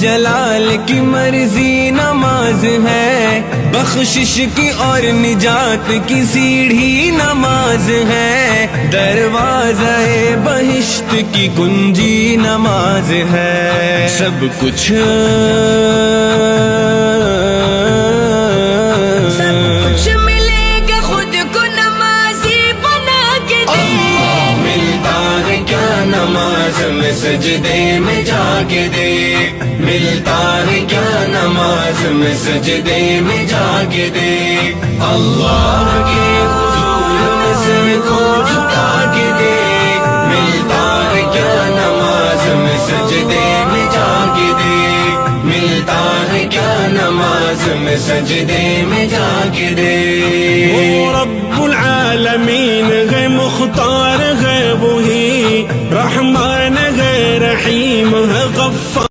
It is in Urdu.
جلال کی مرضی نماز ہے، بخشش کی اور نجات کی سیڑھی نماز ہے، دروازہ بہشت کی کنجی نماز ہے، سب کچھ ملے گا خود کو نمازی بنا کے دے۔ ملتا ہے کیا نماز میں سجدے میں جا کے دے، ملتا ہے کیا نماز میں سجدے میں جا کے دے، اللہ کے حضور میں سر کو جھکا کے دے، ملتا ہے کیا نماز میں سجدے میں جا کے دے، ملتا ہے کیا نماز میں سجدے میں جا کے دے۔ وہ رب العالمین ہے، مختار ہے وہی، رحمان ہے، رحیم ہے، غفار